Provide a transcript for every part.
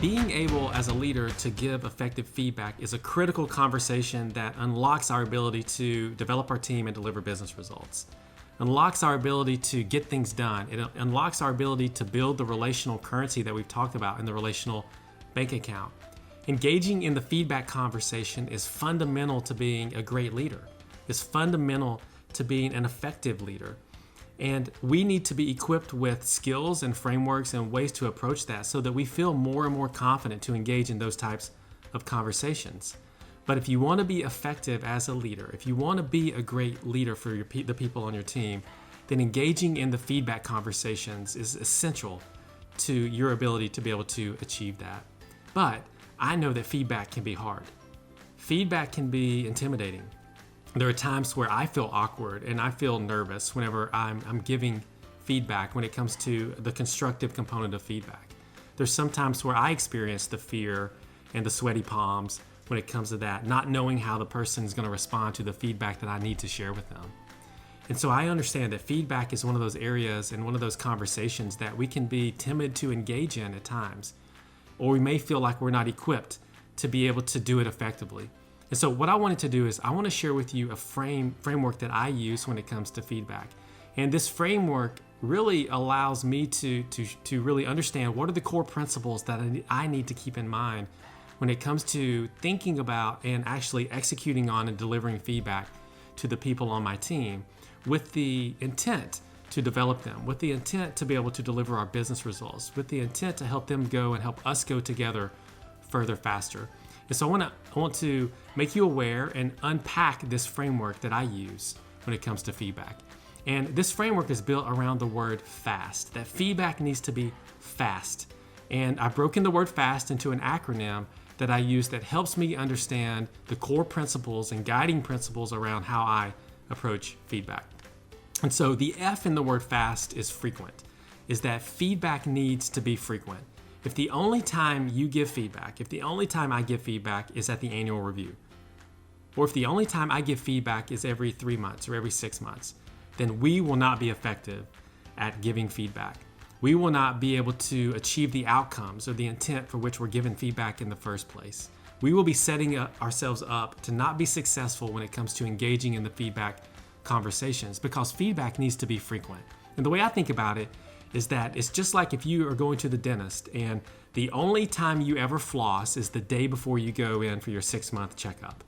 Being able as a leader to give effective feedback is a critical conversation that unlocks our ability to develop our team and deliver business results. Unlocks our ability to get things done. It unlocks our ability to build the relational currency that we've talked about in the relational bank account. Engaging in the feedback conversation is fundamental to being a great leader. It's fundamental to being an effective leader. And we need to be equipped with skills and frameworks and ways to approach that so that we feel more and more confident to engage in those types of conversations. But if you want to be effective as a leader, if you want to be a great leader for the people on your team, then engaging in the feedback conversations is essential to your ability to be able to achieve that. But I know that feedback can be hard. Feedback can be intimidating. There are times where I feel awkward and I feel nervous whenever I'm giving feedback when it comes to the constructive component of feedback. There's some times where I experience the fear and the sweaty palms when it comes to that, not knowing how the person is going to respond to the feedback that I need to share with them. And so I understand that feedback is one of those areas and one of those conversations that we can be timid to engage in at times, or we may feel like we're not equipped to be able to do it effectively. And so what I wanted to do is I want to share with you a framework that I use when it comes to feedback. And this framework really allows me to really understand what are the core principles that I need to keep in mind when it comes to thinking about and actually executing on and delivering feedback to the people on my team with the intent to develop them, with the intent to be able to deliver our business results, with the intent to help them go and help us go together further faster. And so I want to make you aware and unpack this framework that I use when it comes to feedback. And this framework is built around the word fast, that feedback needs to be fast. And I've broken the word fast into an acronym that I use that helps me understand the core principles and guiding principles around how I approach feedback. And so the F in the word fast is frequent, is that feedback needs to be frequent. If the only time you give feedback, if the only time I give feedback is at the annual review, or if the only time I give feedback is every 3 months or every 6 months, then we will not be effective at giving feedback. We will not be able to achieve the outcomes or the intent for which we're given feedback in the first place. We will be setting ourselves up to not be successful when it comes to engaging in the feedback conversations because feedback needs to be frequent. And the way I think about it is that it's just like if you are going to the dentist and the only time you ever floss is the day before you go in for your 6-month checkup.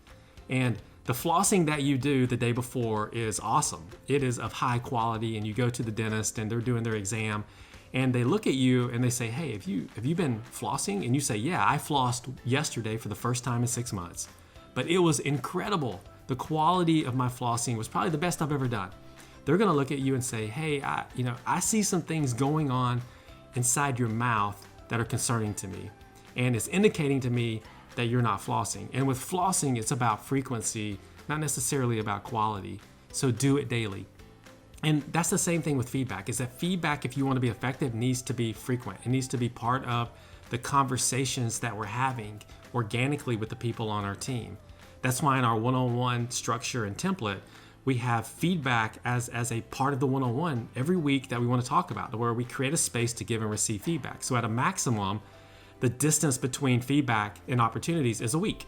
And the flossing that you do the day before is awesome. It is of high quality, and you go to the dentist and they're doing their exam and they look at you and they say, hey, have you been flossing? And you say, yeah, I flossed yesterday for the first time in 6 months. But it was incredible. The quality of my flossing was probably the best I've ever done. They're going to look at you and say, hey, I see some things going on inside your mouth that are concerning to me. And it's indicating to me that you're not flossing. And with flossing, it's about frequency, not necessarily about quality. So do it daily. And that's the same thing with feedback, is that feedback, if you want to be effective, needs to be frequent. It needs to be part of the conversations that we're having organically with the people on our team. That's why in our one-on-one structure and template, we have feedback as a part of the one-on-one every week that we want to talk about, where we create a space to give and receive feedback. So at a maximum, the distance between feedback and opportunities is a week.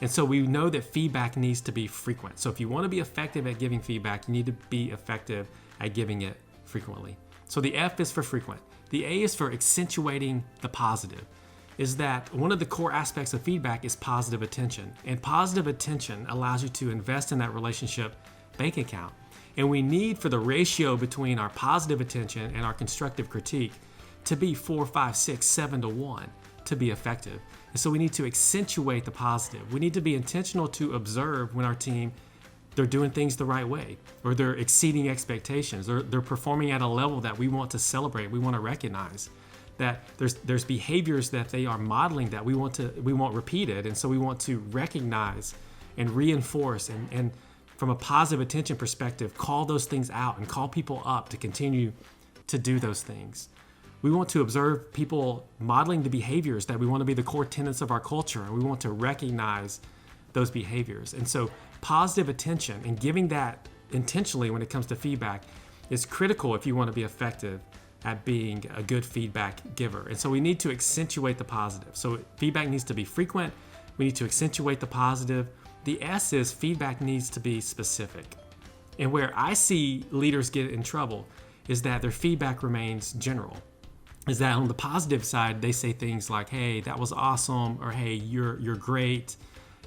And so we know that feedback needs to be frequent. So if you want to be effective at giving feedback, you need to be effective at giving it frequently. So the F is for frequent. The A is for accentuating the positive. Is that one of the core aspects of feedback is positive attention. And positive attention allows you to invest in that relationship bank account. And we need for the ratio between our positive attention and our constructive critique to be 4, 5, 6, 7 to 1 to be effective. And so we need to accentuate the positive. We need to be intentional to observe when our team, they're doing things the right way, or they're exceeding expectations, or they're performing at a level that we want to celebrate, we want to recognize. That there's behaviors that they are modeling that we want repeated, and so we want to recognize and reinforce and from a positive attention perspective, call those things out and call people up to continue to do those things. We want to observe people modeling the behaviors that we want to be the core tenets of our culture, and we want to recognize those behaviors. And so positive attention and giving that intentionally when it comes to feedback is critical if you want to be effective at being a good feedback giver. And so we need to accentuate the positive. So feedback needs to be frequent. We need to accentuate the positive. The S is feedback needs to be specific. And where I see leaders get in trouble is that their feedback remains general. Is that on the positive side, they say things like, hey, that was awesome, or hey, you're great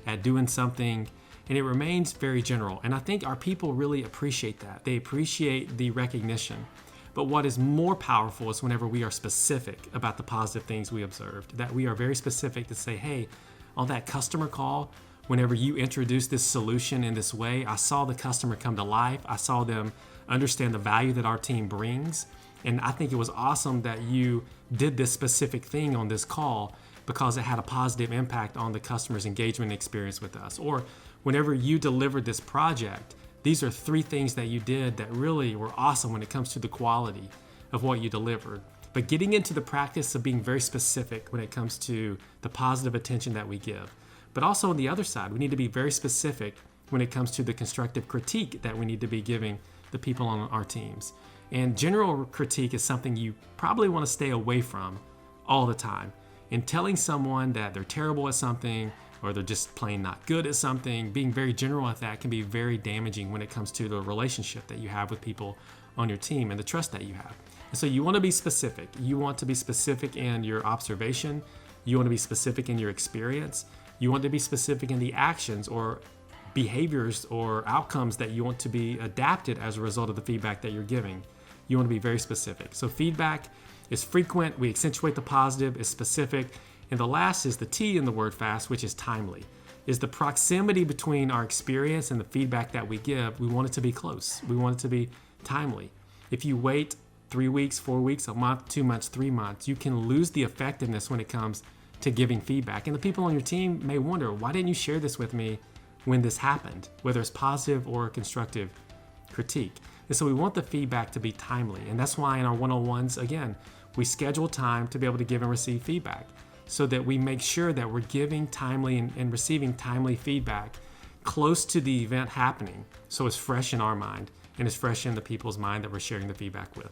at doing something. And it remains very general. And I think our people really appreciate that. They appreciate the recognition. But what is more powerful is whenever we are specific about the positive things we observed, that we are very specific to say, hey, on that customer call, whenever you introduced this solution in this way, I saw the customer come to life. I saw them understand the value that our team brings. And I think it was awesome that you did this specific thing on this call because it had a positive impact on the customer's engagement experience with us. Or whenever you delivered this project, these are 3 things that you did that really were awesome when it comes to the quality of what you delivered. But getting into the practice of being very specific when it comes to the positive attention that we give. But also on the other side, we need to be very specific when it comes to the constructive critique that we need to be giving the people on our teams. And general critique is something you probably want to stay away from all the time. And telling someone that they're terrible at something, or they're just plain not good at something, being very general at that can be very damaging when it comes to the relationship that you have with people on your team and the trust that you have. And so you want to be specific. You want to be specific in your observation. You want to be specific in your experience. You want to be specific in the actions or behaviors or outcomes that you want to be adapted as a result of the feedback that you're giving. You want to be very specific. So feedback is frequent. We accentuate the positive, is specific. And the last is the T in the word FAST, which is timely. Is the proximity between our experience and the feedback that we give. We want it to be close. We want it to be timely. If you wait 3 weeks, 4 weeks, a month, 2 months, 3 months, you can lose the effectiveness when it comes to giving feedback. And the people on your team may wonder, why didn't you share this with me when this happened, whether it's positive or constructive critique? And so we want the feedback to be timely. And that's why in our one-on-ones, again, we schedule time to be able to give and receive feedback so that we make sure that we're giving timely and receiving timely feedback close to the event happening. So it's fresh in our mind and it's fresh in the people's mind that we're sharing the feedback with.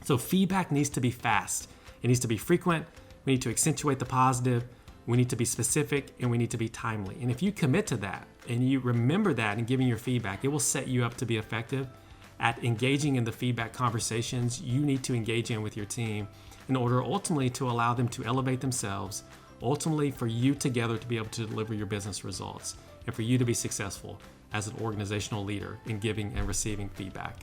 So feedback needs to be fast. It needs to be frequent. We need to accentuate the positive. We need to be specific and we need to be timely. And if you commit to that and you remember that in giving your feedback, it will set you up to be effective at engaging in the feedback conversations you need to engage in with your team in order ultimately to allow them to elevate themselves, ultimately for you together to be able to deliver your business results and for you to be successful as an organizational leader in giving and receiving feedback.